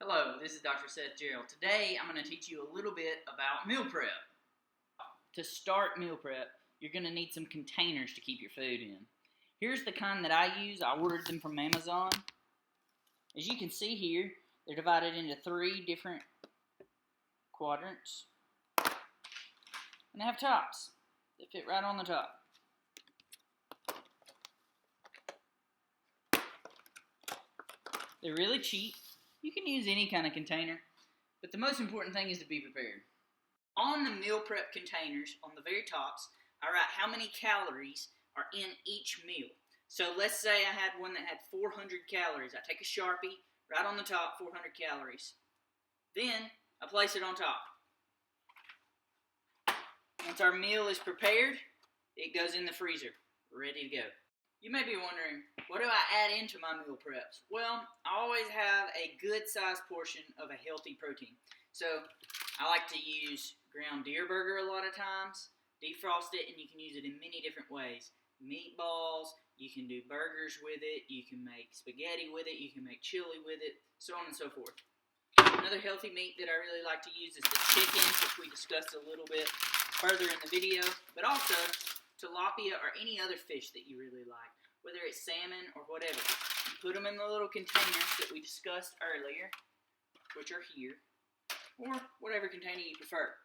Hello, this is Dr. Seth Gerald. Today I'm going to teach you a little bit about meal prep. To start meal prep, you're going to need some containers to keep your food in. Here's the kind that I use. I ordered them from Amazon. As you can see here, they're divided into 3 different quadrants. And they have tops that fit right on the top. They're really cheap. You can use any kind of container, but the most important thing is to be prepared. On the meal prep containers, on the very tops, I write how many calories are in each meal. So let's say I had one that had 400 calories. I take a Sharpie, right on the top, 400 calories. Then I place it on top. Once our meal is prepared, it goes in the freezer, ready to go. You may be wondering, what do I add into my meal preps? Well, I always have a good sized portion of a healthy protein. So I like to use ground deer burger a lot of times, defrost it, and you can use it in many different ways. Meatballs, you can do burgers with it, you can make spaghetti with it, you can make chili with it, so on and so forth. Another healthy meat that I really like to use is the chicken, which we discussed a little bit further in the video, but also tilapia or any other fish that you really like, whether it's salmon or whatever. You put them in the little containers that we discussed earlier, which are here, or whatever container you prefer.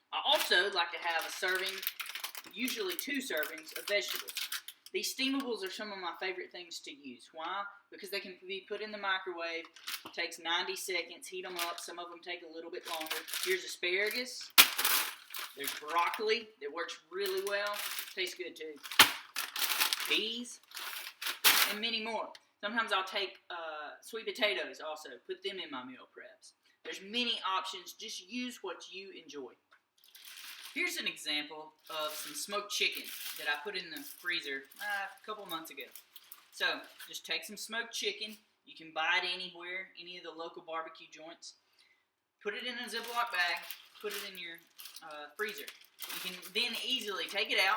I also like to have a serving, usually 2 servings, of vegetables. These steamables are some of my favorite things to use. Why? Because they can be put in the microwave. It takes 90 seconds, heat them up. Some of them take a little bit longer. Here's asparagus. There's broccoli that works really well. Tastes good too. Peas. And many more. Sometimes I'll take sweet potatoes also. Put them in my meal preps. There's many options. Just use what you enjoy. Here's an example of some smoked chicken that I put in the freezer a couple months ago. So, just take some smoked chicken. You can buy it anywhere, any of the local barbecue joints. Put it in a Ziploc bag. Put it in your freezer. You can then easily take it out,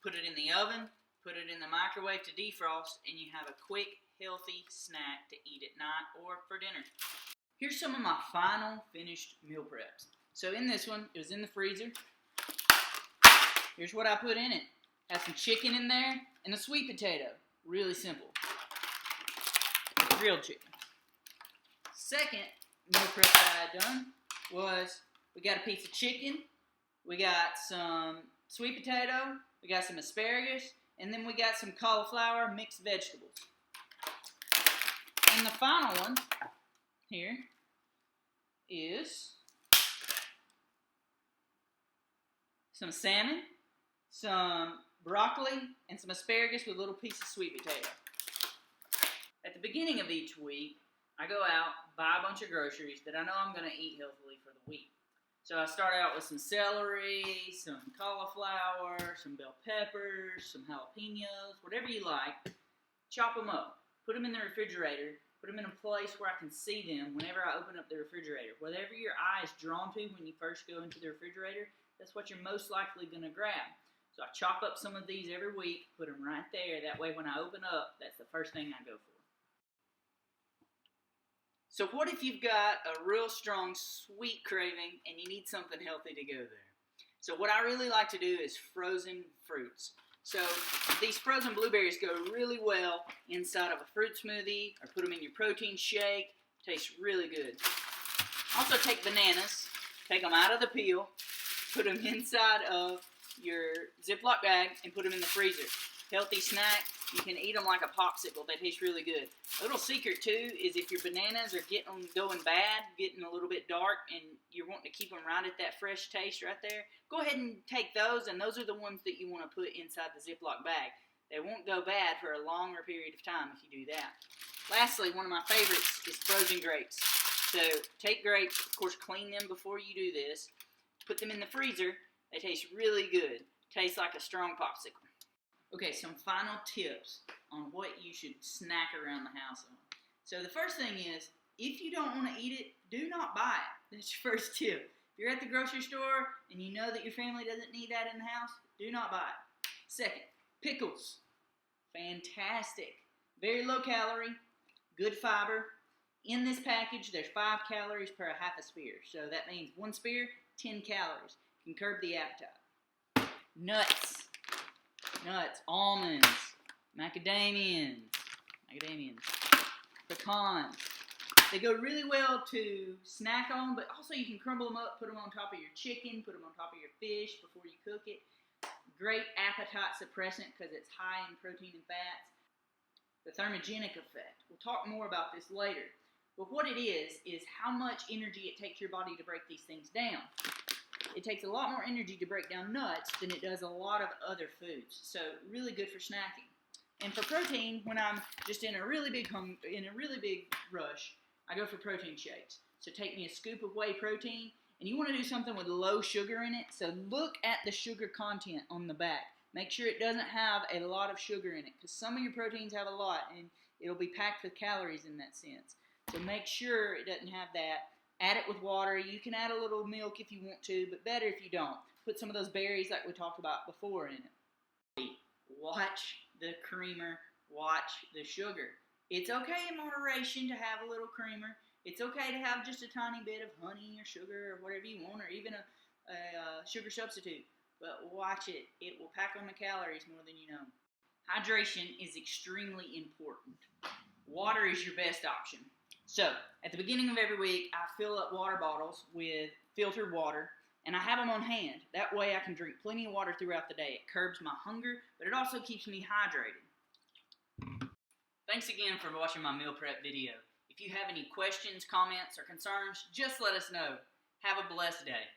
put it in the oven, put it in the microwave to defrost, and you have a quick, healthy snack to eat at night or for dinner. Here's some of my final finished meal preps. So in this one, it was in the freezer. Here's what I put in it. Had some chicken in there and a sweet potato. Really simple. Grilled chicken. Second meal prep that I had done was we got a piece of chicken, we got some sweet potato, we got some asparagus, and then we got some cauliflower mixed vegetables. And the final one here is some salmon, some broccoli, and some asparagus with a little piece of sweet potato. At the beginning of each week, I go out, buy a bunch of groceries that I know I'm going to eat healthily for the week. So I start out with some celery, some cauliflower, some bell peppers, some jalapenos, whatever you like. Chop them up. Put them in the refrigerator. Put them in a place where I can see them whenever I open up the refrigerator. Whatever your eye is drawn to when you first go into the refrigerator, that's what you're most likely going to grab. So I chop up some of these every week, put them right there. That way when I open up, that's the first thing I go for. So what if you've got a real strong sweet craving and you need something healthy to go there? So what I really like to do is frozen fruits. So these frozen blueberries go really well inside of a fruit smoothie or put them in your protein shake. Tastes really good. Also take bananas, take them out of the peel, put them inside of your Ziploc bag and put them in the freezer. Healthy snack. You can eat them like a popsicle. They taste really good. A little secret too is if your bananas are going bad, getting a little bit dark, and you're wanting to keep them right at that fresh taste right there, go ahead and take those, and those are the ones that you want to put inside the Ziploc bag. They won't go bad for a longer period of time if you do that. Lastly, one of my favorites is frozen grapes. So take grapes, of course clean them before you do this, put them in the freezer. They taste really good. Tastes like a strong popsicle. Okay, some final tips on what you should snack around the house on. So the first thing is, if you don't want to eat it, do not buy it. That's your first tip. If you're at the grocery store and you know that your family doesn't need that in the house, do not buy it. Second, pickles. Fantastic. Very low calorie, good fiber, In this package, there's 5 calories per half a spear. So that means 1 spear, 10 calories. Can curb the appetite. Nuts, almonds, macadamians, pecans. They go really well to snack on, but also you can crumble them up, put them on top of your chicken, put them on top of your fish before you cook it. Great appetite suppressant because it's high in protein and fats. The thermogenic effect. We'll talk more about this later. But what it is how much energy it takes your body to break these things down. It takes a lot more energy to break down nuts than it does a lot of other foods. So really good for snacking. And for protein, when I'm just in a really big rush, I go for protein shakes. So take me a scoop of whey protein, and you want to do something with low sugar in it. So look at the sugar content on the back. Make sure it doesn't have a lot of sugar in it, because some of your proteins have a lot, and it'll be packed with calories in that sense. So make sure it doesn't have that. Add it with water. You can add a little milk if you want to, but better if you don't. Put some of those berries like we talked about before in it. Watch the creamer. Watch the sugar. It's okay in moderation to have a little creamer. It's okay to have just a tiny bit of honey or sugar or whatever you want, or even a sugar substitute. But watch it. It will pack on the calories more than you know. Hydration is extremely important. Water is your best option. So, at the beginning of every week, I fill up water bottles with filtered water, and I have them on hand. That way I can drink plenty of water throughout the day. It curbs my hunger, but it also keeps me hydrated. Thanks again for watching my meal prep video. If you have any questions, comments, or concerns, just let us know. Have a blessed day.